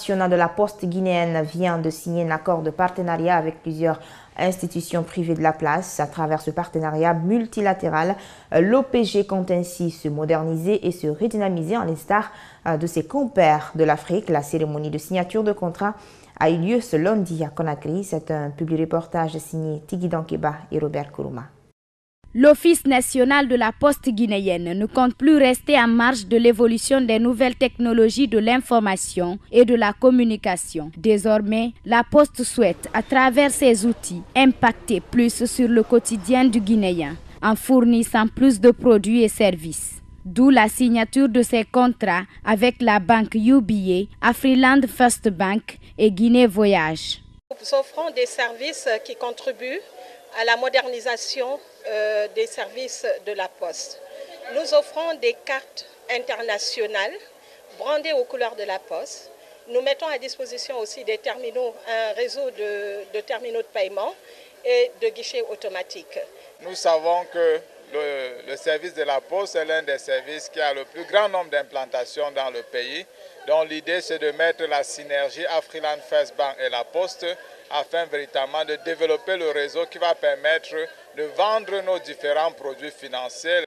De la Poste guinéenne vient de signer un accord de partenariat avec plusieurs institutions privées de la place. À travers ce partenariat multilatéral, l'OPG compte ainsi se moderniser et se redynamiser en l'instar de ses compères de l'Afrique. La cérémonie de signature de contrat a eu lieu ce lundi à Conakry. C'est un publi-reportage signé Tigui Dankeba et Robert Kourouma. L'Office national de la Poste guinéenne ne compte plus rester en marge de l'évolution des nouvelles technologies de l'information et de la communication. Désormais, la Poste souhaite, à travers ses outils, impacter plus sur le quotidien du Guinéen, en fournissant plus de produits et services. D'où la signature de ces contrats avec la banque UBA, Afriland First Bank et Guinée Voyage. Nous offrons des services qui contribuent à la modernisation des services de la Poste. Nous offrons des cartes internationales brandées aux couleurs de la Poste. Nous mettons à disposition aussi des terminaux, un réseau de terminaux de paiement et de guichets automatiques. Nous savons que le service de la Poste est l'un des services qui a le plus grand nombre d'implantations dans le pays. Donc l'idée c'est de mettre la synergie Afriland First Bank et la Poste afin véritablement de développer le réseau qui va permettre de vendre nos différents produits financiers.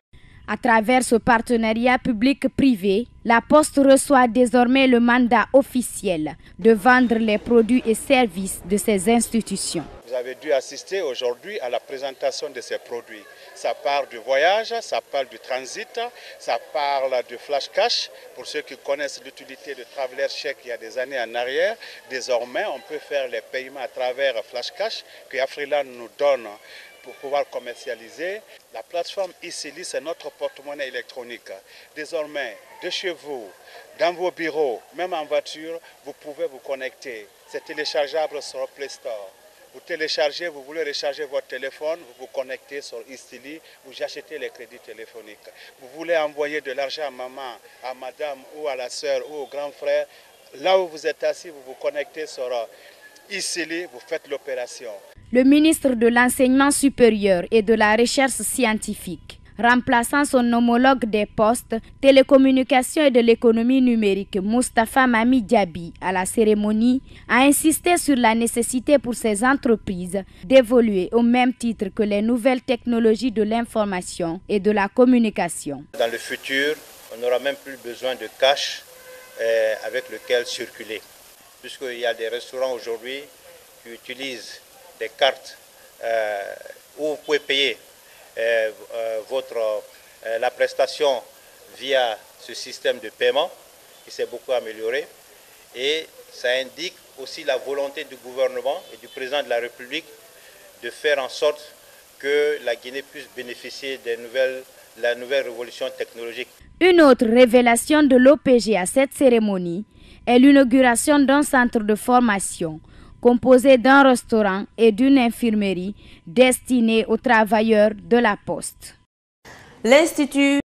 À travers ce partenariat public-privé, la Poste reçoit désormais le mandat officiel de vendre les produits et services de ces institutions. Vous avez dû assister aujourd'hui à la présentation de ces produits. Ça parle du voyage, ça parle du transit, ça parle du flash cash. Pour ceux qui connaissent l'utilité de Traveler Chèque il y a des années en arrière, désormais on peut faire les paiements à travers flash cash que Afriland nous donne pour pouvoir commercialiser. La plateforme Isili, c'est notre porte-monnaie électronique. Désormais, de chez vous, dans vos bureaux, même en voiture, vous pouvez vous connecter. C'est téléchargeable sur Play Store. Vous téléchargez, vous voulez recharger votre téléphone, vous vous connectez sur Isili, vous achetez les crédits téléphoniques. Vous voulez envoyer de l'argent à maman, à madame ou à la sœur ou au grand frère, là où vous êtes assis, vous vous connectez sur Isili, vous faites l'opération. Le ministre de l'Enseignement supérieur et de la Recherche scientifique, remplaçant son homologue des postes, télécommunications et de l'économie numérique, Moustapha Mami Diaby, à la cérémonie, a insisté sur la nécessité pour ces entreprises d'évoluer au même titre que les nouvelles technologies de l'information et de la communication. Dans le futur, on n'aura même plus besoin de cash avec lequel circuler, puisqu'il y a des restaurants aujourd'hui qui utilisent des cartes où vous pouvez payer la prestation via ce système de paiement qui s'est beaucoup amélioré, et ça indique aussi la volonté du gouvernement et du président de la République de faire en sorte que la Guinée puisse bénéficier de la nouvelle révolution technologique. Une autre révélation de l'OPG à cette cérémonie est l'inauguration d'un centre de formation composé d'un restaurant et d'une infirmerie destinée aux travailleurs de la Poste. L'Institut